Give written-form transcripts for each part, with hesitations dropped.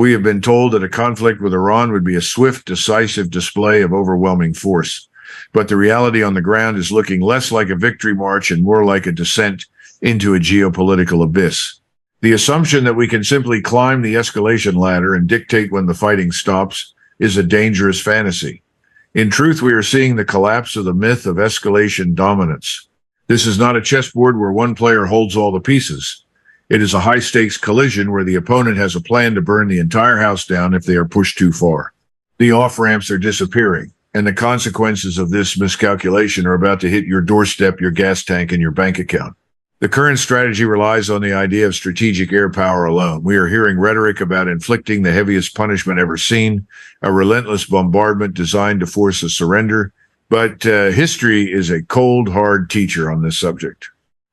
We have been told that a conflict with Iran would be a swift, decisive display of overwhelming force. But the reality on the ground is looking less like a victory march and more like a descent into a geopolitical abyss. The assumption that we can simply climb the escalation ladder and dictate when the fighting stops is a dangerous fantasy. In truth, we are seeing the collapse of the myth of escalation dominance. This is not a chessboard where one player holds all the pieces. It is a high-stakes collision where the opponent has a plan to burn the entire house down if they are pushed too far. The off-ramps are disappearing, and the consequences of this miscalculation are about to hit your doorstep, your gas tank, and your bank account. The current strategy relies on the idea of strategic air power alone. We are hearing rhetoric about inflicting the heaviest punishment ever seen, a relentless bombardment designed to force a surrender, but history is a cold, hard teacher on this subject.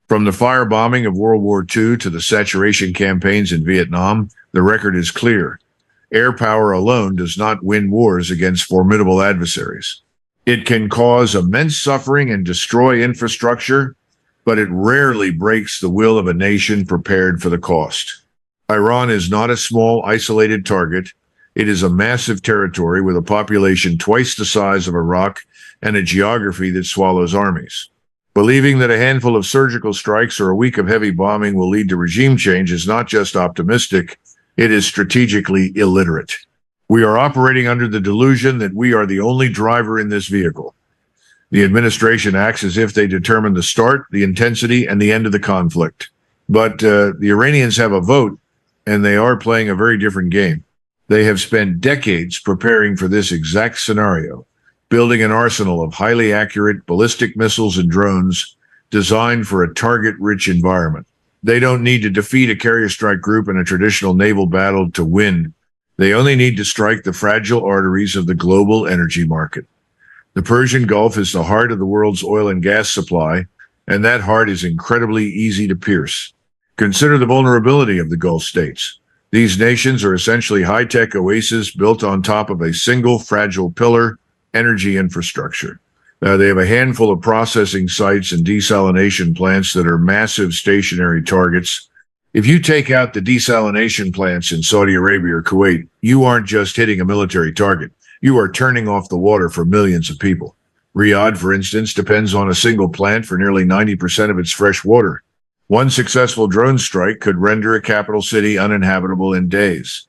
From the firebombing of World War II to the saturation campaigns in Vietnam, the record is clear. Air power alone does not win wars against formidable adversaries. It can cause immense suffering and destroy infrastructure, but it rarely breaks the will of a nation prepared for the cost. Iran is not a small, isolated target. It is a massive territory with a population twice the size of Iraq and a geography that swallows armies. Believing that a handful of surgical strikes or a week of heavy bombing will lead to regime change is not just optimistic, it is strategically illiterate. We are operating under the delusion that we are the only driver in this vehicle. The administration acts as if they determine the start, the intensity, and the end of the conflict. But the Iranians have a vote, and they are playing a very different game. They have spent decades preparing for this exact scenario, building an arsenal of highly accurate ballistic missiles and drones designed for a target-rich environment. They don't need to defeat a carrier strike group in a traditional naval battle to win. They only need to strike the fragile arteries of the global energy market. The Persian Gulf is the heart of the world's oil and gas supply, and that heart is incredibly easy to pierce. Consider the vulnerability of the Gulf states. These nations are essentially high-tech oases built on top of a single fragile pillar, energy infrastructure. They have a handful of processing sites and desalination plants that are massive stationary targets. If you take out the desalination plants in Saudi Arabia or Kuwait, you aren't just hitting a military target. You are turning off the water for millions of people. Riyadh, for instance, depends on a single plant for nearly 90% of its fresh water. One successful drone strike could render a capital city uninhabitable in days.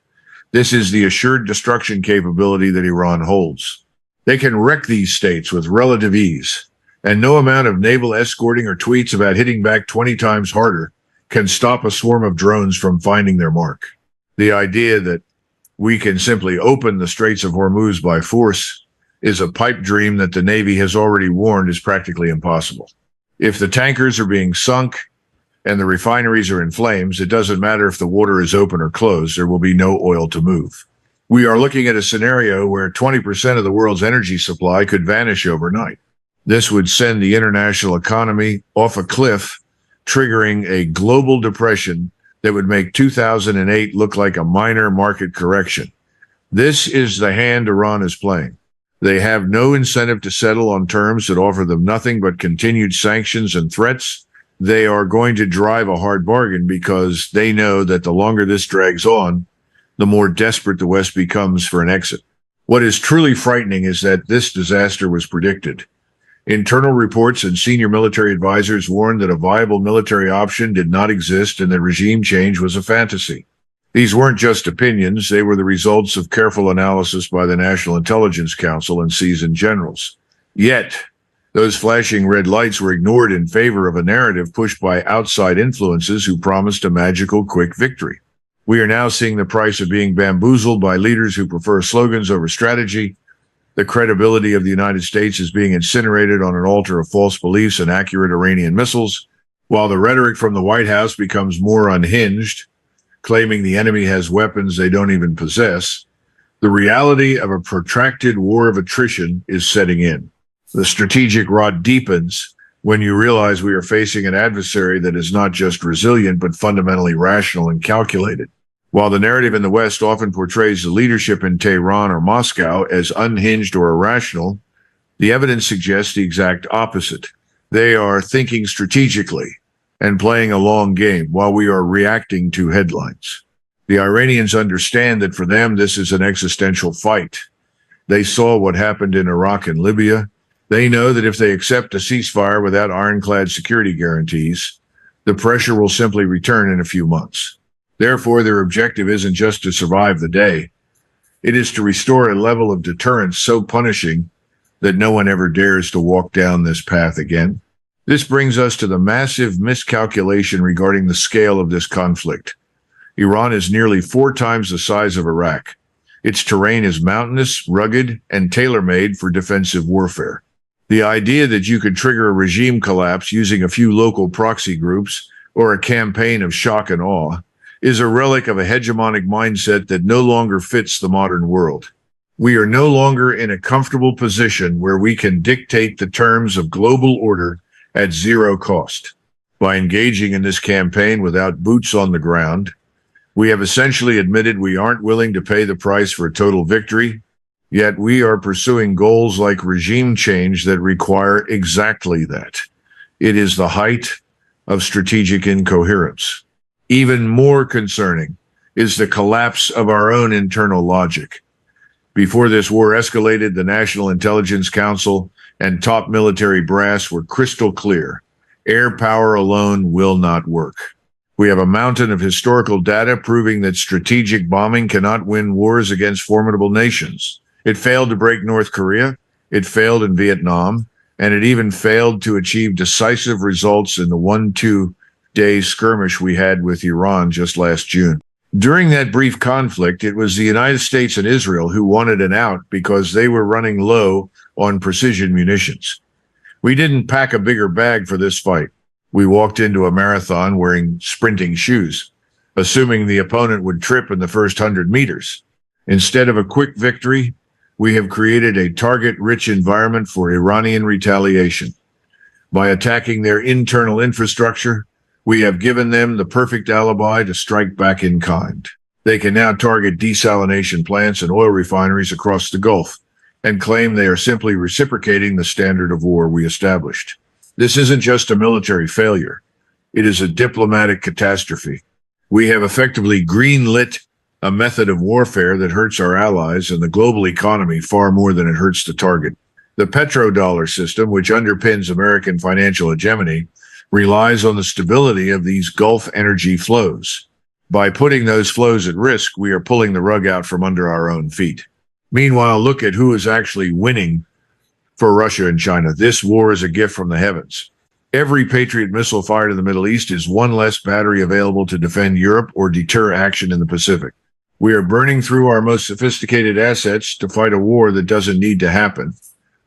This is the assured destruction capability that Iran holds. They can wreck these states with relative ease, and no amount of naval escorting or tweets about hitting back 20 times harder can stop a swarm of drones from finding their mark. The idea that we can simply open the Straits of Hormuz by force is a pipe dream that the Navy has already warned is practically impossible. If the tankers are being sunk and the refineries are in flames, it doesn't matter if the water is open or closed, there will be no oil to move. We are looking at a scenario where 20% of the world's energy supply could vanish overnight. This would send the international economy off a cliff, triggering a global depression that would make 2008 look like a minor market correction. This is the hand Iran is playing. They have no incentive to settle on terms that offer them nothing but continued sanctions and threats. They are going to drive a hard bargain because they know that the longer this drags on, the more desperate the West becomes for an exit. What is truly frightening is that this disaster was predicted. Internal reports and senior military advisors warned that a viable military option did not exist and that regime change was a fantasy. These weren't just opinions, they were the results of careful analysis by the National Intelligence Council and seasoned generals. Yet, those flashing red lights were ignored in favor of a narrative pushed by outside influences who promised a magical quick victory. We are now seeing the price of being bamboozled by leaders who prefer slogans over strategy. The credibility of the United States is being incinerated on an altar of false beliefs and accurate Iranian missiles, while the rhetoric from the White House becomes more unhinged, claiming the enemy has weapons they don't even possess. The reality of a protracted war of attrition is setting in. The strategic rot deepens when you realize we are facing an adversary that is not just resilient, but fundamentally rational and calculated. While the narrative in the West often portrays the leadership in Tehran or Moscow as unhinged or irrational, the evidence suggests the exact opposite. They are thinking strategically and playing a long game while we are reacting to headlines. The Iranians understand that for them this is an existential fight. They saw what happened in Iraq and Libya. They know that if they accept a ceasefire without ironclad security guarantees, the pressure will simply return in a few months. Therefore, their objective isn't just to survive the day. It is to restore a level of deterrence so punishing that no one ever dares to walk down this path again. This brings us to the massive miscalculation regarding the scale of this conflict. Iran is nearly 4 times the size of Iraq. Its terrain is mountainous, rugged, and tailor-made for defensive warfare. The idea that you could trigger a regime collapse using a few local proxy groups or a campaign of shock and awe is a relic of a hegemonic mindset that no longer fits the modern world. We are no longer in a comfortable position where we can dictate the terms of global order at zero cost. By engaging in this campaign without boots on the ground, we have essentially admitted we aren't willing to pay the price for a total victory, yet we are pursuing goals like regime change that require exactly that. It is the height of strategic incoherence. Even more concerning is the collapse of our own internal logic. Before this war escalated, the National Intelligence Council and top military brass were crystal clear. Air power alone will not work. We have a mountain of historical data proving that strategic bombing cannot win wars against formidable nations. It failed to break North Korea, it failed in Vietnam, and it even failed to achieve decisive results in the 1-2-day skirmish we had with Iran just last June. During that brief conflict, it was the United States and Israel who wanted an out because they were running low on precision munitions. We didn't pack a bigger bag for this fight. We walked into a marathon wearing sprinting shoes, assuming the opponent would trip in the first 100 meters. Instead of a quick victory, we have created a target-rich environment for Iranian retaliation. By attacking their internal infrastructure, we have given them the perfect alibi to strike back in kind. They can now target desalination plants and oil refineries across the Gulf and claim they are simply reciprocating the standard of war we established. This isn't just a military failure. It is a diplomatic catastrophe. We have effectively greenlit a method of warfare that hurts our allies and the global economy far more than it hurts the target. The petrodollar system, which underpins American financial hegemony, relies on the stability of these Gulf energy flows. By putting those flows at risk, we are pulling the rug out from under our own feet. Meanwhile, look at who is actually winning for Russia and China. This war is a gift from the heavens. Every Patriot missile fired in the Middle East is one less battery available to defend Europe or deter action in the Pacific. We are burning through our most sophisticated assets to fight a war that doesn't need to happen,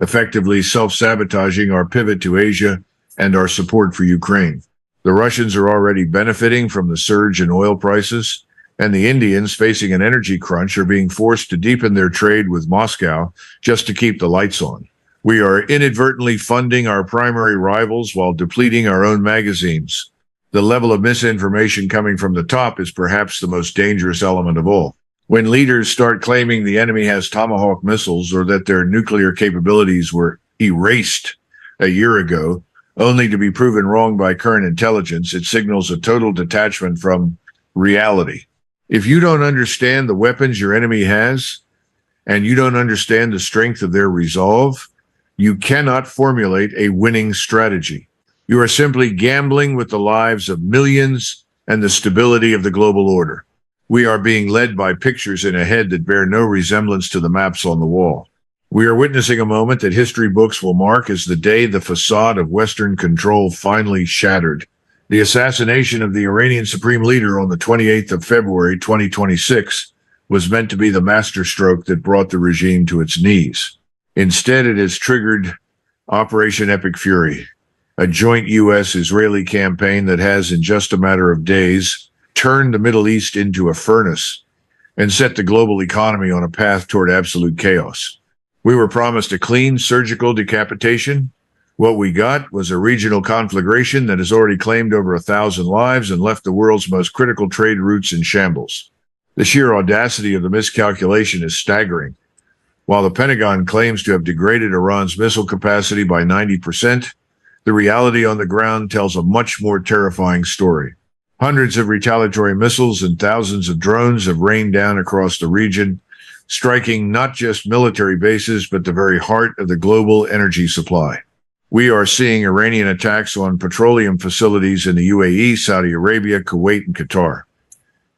effectively self-sabotaging our pivot to Asia and our support for Ukraine. The Russians are already benefiting from the surge in oil prices, and the Indians, facing an energy crunch, are being forced to deepen their trade with Moscow just to keep the lights on. We are inadvertently funding our primary rivals while depleting our own magazines. The level of misinformation coming from the top is perhaps the most dangerous element of all. When leaders start claiming the enemy has Tomahawk missiles or that their nuclear capabilities were erased a year ago, only to be proven wrong by current intelligence, it signals a total detachment from reality. If you don't understand the weapons your enemy has, and you don't understand the strength of their resolve, you cannot formulate a winning strategy. You are simply gambling with the lives of millions and the stability of the global order. We are being led by pictures in a head that bear no resemblance to the maps on the wall. We are witnessing a moment that history books will mark as the day the facade of Western control finally shattered. The assassination of the Iranian supreme leader on the 28th of February, 2026, was meant to be the masterstroke that brought the regime to its knees. Instead, it has triggered Operation Epic Fury, a joint U.S.-Israeli campaign that has, in just a matter of days, turned the Middle East into a furnace and set the global economy on a path toward absolute chaos. We were promised a clean surgical decapitation. What we got was a regional conflagration that has already claimed over 1,000 lives and left the world's most critical trade routes in shambles. The sheer audacity of the miscalculation is staggering. While the Pentagon claims to have degraded Iran's missile capacity by 90%, the reality on the ground tells a much more terrifying story. Hundreds of retaliatory missiles and thousands of drones have rained down across the region, striking not just military bases, but the very heart of the global energy supply. We are seeing Iranian attacks on petroleum facilities in the UAE, Saudi Arabia, Kuwait, and Qatar.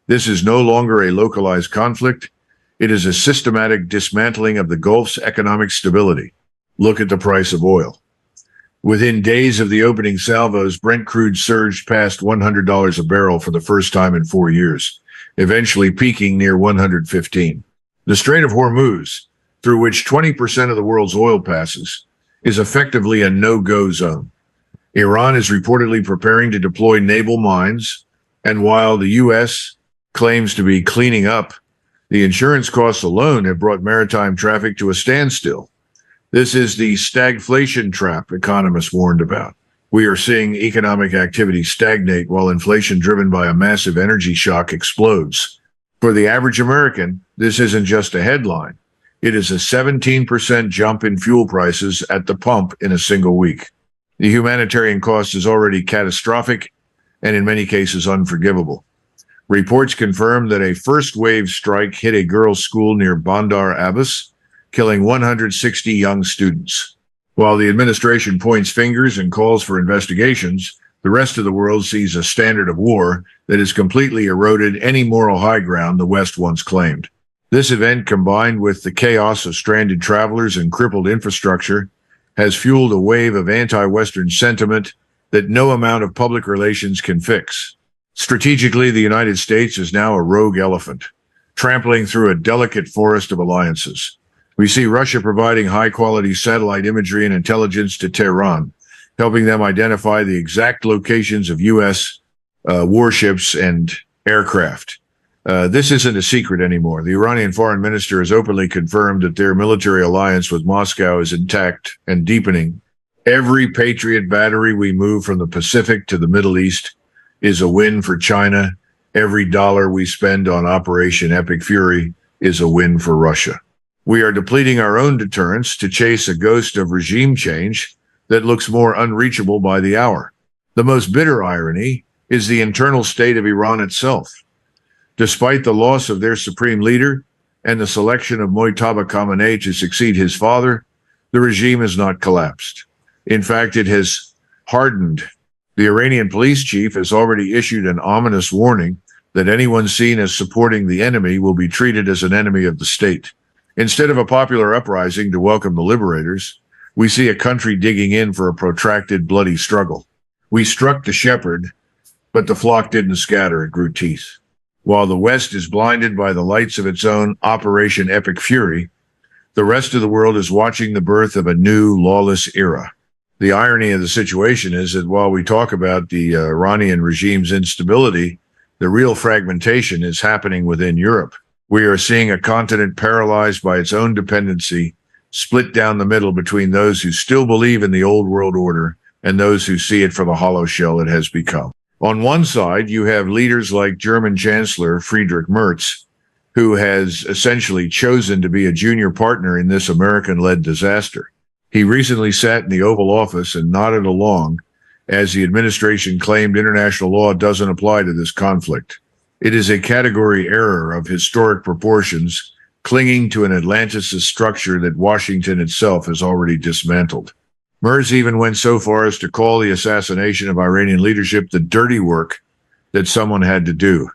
This is no longer a localized conflict. It is a systematic dismantling of the Gulf's economic stability. Look at the price of oil. Within days of the opening salvos, Brent crude surged past $100 a barrel for the first time in 4 years, eventually peaking near $115. The Strait of Hormuz, through which 20% of the world's oil passes, is effectively a no-go zone. Iran is reportedly preparing to deploy naval mines, and while the U.S. claims to be cleaning up, the insurance costs alone have brought maritime traffic to a standstill. This is the stagflation trap economists warned about. We are seeing economic activity stagnate while inflation driven by a massive energy shock explodes. For the average American, this isn't just a headline. It is a 17% jump in fuel prices at the pump in a single week. The humanitarian cost is already catastrophic and in many cases unforgivable. Reports confirm that a first-wave strike hit a girls' school near Bandar Abbas, killing 160 young students. While the administration points fingers and calls for investigations, the rest of the world sees a standard of war that has completely eroded any moral high ground the West once claimed. This event, combined with the chaos of stranded travelers and crippled infrastructure, has fueled a wave of anti-Western sentiment that no amount of public relations can fix. Strategically, the United States is now a rogue elephant, trampling through a delicate forest of alliances. We see Russia providing high-quality satellite imagery and intelligence to Tehran, helping them identify the exact locations of U.S. Warships and aircraft. This isn't a secret anymore. The Iranian foreign minister has openly confirmed that their military alliance with Moscow is intact and deepening. Every Patriot battery we move from the Pacific to the Middle East is a win for China. Every dollar we spend on Operation Epic Fury is a win for Russia. We are depleting our own deterrence to chase a ghost of regime change that looks more unreachable by the hour. The most bitter irony is the internal state of Iran itself. Despite the loss of their supreme leader and the selection of Mojtaba Khamenei to succeed his father, the regime has not collapsed. In fact, it has hardened. The Iranian police chief has already issued an ominous warning that anyone seen as supporting the enemy will be treated as an enemy of the state. Instead of a popular uprising to welcome the liberators, we see a country digging in for a protracted, bloody struggle. We struck the shepherd, but the flock didn't scatter, it grew teeth. While the West is blinded by the lights of its own Operation Epic Fury, the rest of the world is watching the birth of a new, lawless era. The irony of the situation is that while we talk about the Iranian regime's instability, the real fragmentation is happening within Europe. We are seeing a continent paralyzed by its own dependency, split down the middle between those who still believe in the old world order and those who see it for the hollow shell it has become. On one side, you have leaders like German Chancellor Friedrich Merz, who has essentially chosen to be a junior partner in this American-led disaster. He recently sat in the Oval Office and nodded along as the administration claimed international law doesn't apply to this conflict. It is a category error of historic proportions, clinging to an Atlanticist structure that Washington itself has already dismantled. Merz even went so far as to call the assassination of Iranian leadership the dirty work that someone had to do.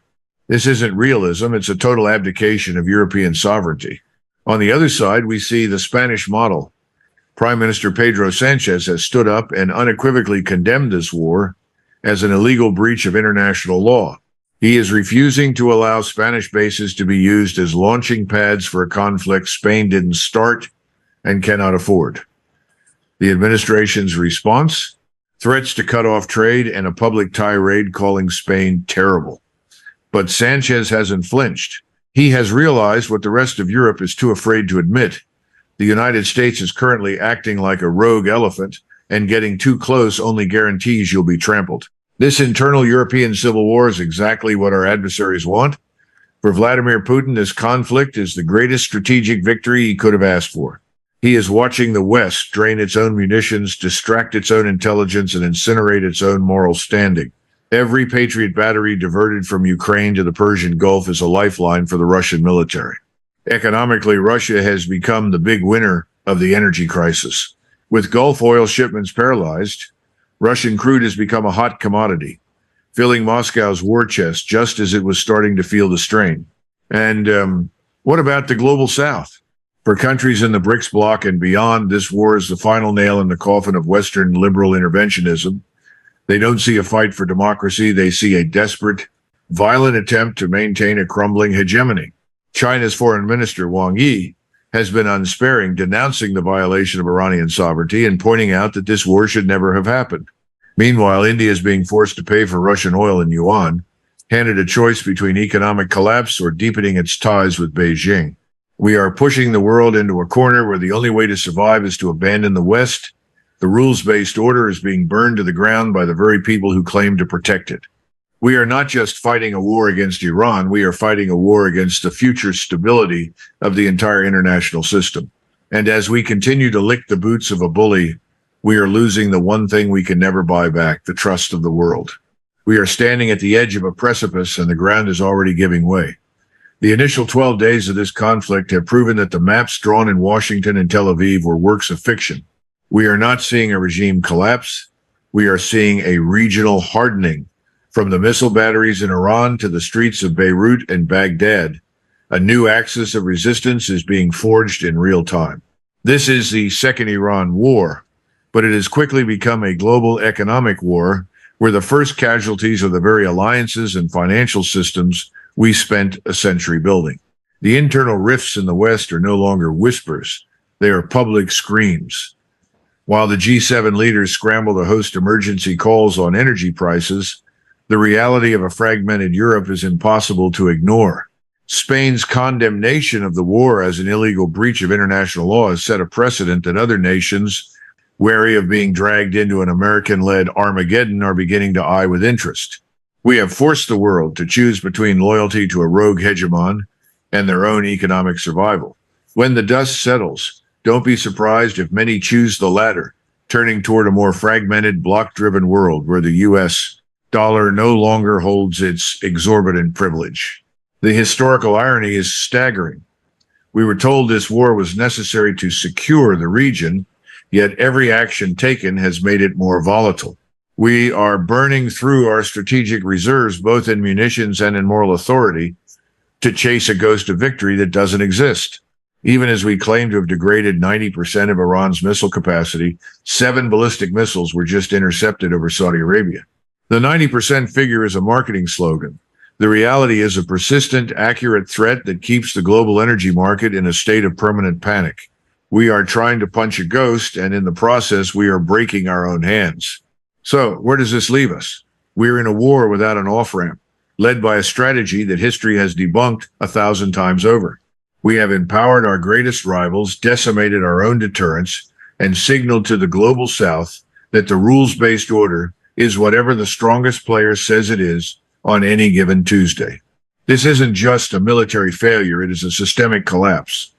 This isn't realism, it's a total abdication of European sovereignty. On the other side, we see the Spanish model. Prime Minister Pedro Sanchez has stood up and unequivocally condemned this war as an illegal breach of international law. He is refusing to allow Spanish bases to be used as launching pads for a conflict Spain didn't start and cannot afford. The administration's response? Threats to cut off trade and a public tirade calling Spain terrible. But Sanchez hasn't flinched. He has realized what the rest of Europe is too afraid to admit. The United States is currently acting like a rogue elephant, and getting too close only guarantees you'll be trampled. This internal European civil war is exactly what our adversaries want. For Vladimir Putin, this conflict is the greatest strategic victory he could have asked for. He is watching the West drain its own munitions, distract its own intelligence, and incinerate its own moral standing. Every Patriot battery diverted from Ukraine to the Persian Gulf is a lifeline for the Russian military. Economically, Russia has become the big winner of the energy crisis. With Gulf oil shipments paralyzed, Russian crude has become a hot commodity, filling Moscow's war chest just as it was starting to feel the strain. And what about the global south? For countries in the BRICS bloc and beyond, this war is the final nail in the coffin of Western liberal interventionism. They don't see a fight for democracy. They see a desperate, violent attempt to maintain a crumbling hegemony. China's foreign minister, Wang Yi, has been unsparing, denouncing the violation of Iranian sovereignty and pointing out that this war should never have happened. Meanwhile, India is being forced to pay for Russian oil in yuan, handed a choice between economic collapse or deepening its ties with Beijing. We are pushing the world into a corner where the only way to survive is to abandon the West. The rules-based order is being burned to the ground by the very people who claim to protect it. We are not just fighting a war against Iran, we are fighting a war against the future stability of the entire international system. And as we continue to lick the boots of a bully, we are losing the one thing we can never buy back, the trust of the world. We are standing at the edge of a precipice and the ground is already giving way. The initial 12 days of this conflict have proven that the maps drawn in Washington and Tel Aviv were works of fiction. We are not seeing a regime collapse. We are seeing a regional hardening. From the missile batteries in Iran to the streets of Beirut and Baghdad, a new axis of resistance is being forged in real time. This is the second Iran war, but it has quickly become a global economic war where the first casualties are the very alliances and financial systems we spent a century building. The internal rifts in the West are no longer whispers. They are public screams. While the G7 leaders scramble to host emergency calls on energy prices, the reality of a fragmented Europe is impossible to ignore. Spain's condemnation of the war as an illegal breach of international law has set a precedent that other nations, wary of being dragged into an American-led Armageddon, are beginning to eye with interest. We have forced the world to choose between loyalty to a rogue hegemon and their own economic survival. When the dust settles, don't be surprised if many choose the latter, turning toward a more fragmented, bloc-driven world where the U.S. dollar no longer holds its exorbitant privilege. The historical irony is staggering. We were told this war was necessary to secure the region, yet every action taken has made it more volatile. We are burning through our strategic reserves, both in munitions and in moral authority, to chase a ghost of victory that doesn't exist. Even as we claim to have degraded 90% of Iran's missile capacity, 7 ballistic missiles were just intercepted over Saudi Arabia. The 90% figure is a marketing slogan. The reality is a persistent, accurate threat that keeps the global energy market in a state of permanent panic. We are trying to punch a ghost, and in the process, we are breaking our own hands. So, where does this leave us? We're in a war without an off-ramp, led by a strategy that history has debunked 1,000 times over. We have empowered our greatest rivals, decimated our own deterrence, and signaled to the global south that the rules-based order is whatever the strongest player says it is on any given Tuesday. This isn't just a military failure, it is a systemic collapse.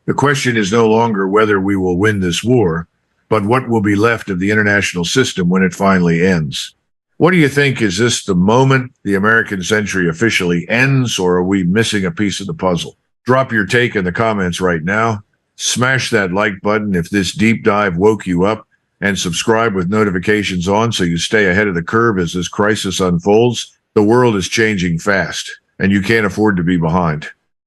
The question is no longer whether we will win this war, but what will be left of the international system when it finally ends. What do you think? Is this the moment the American century officially ends, or are we missing a piece of the puzzle? Drop your take in the comments right now. Smash that like button if this deep dive woke you up, and subscribe with notifications on so you stay ahead of the curve as this crisis unfolds. The world is changing fast, and you can't afford to be behind.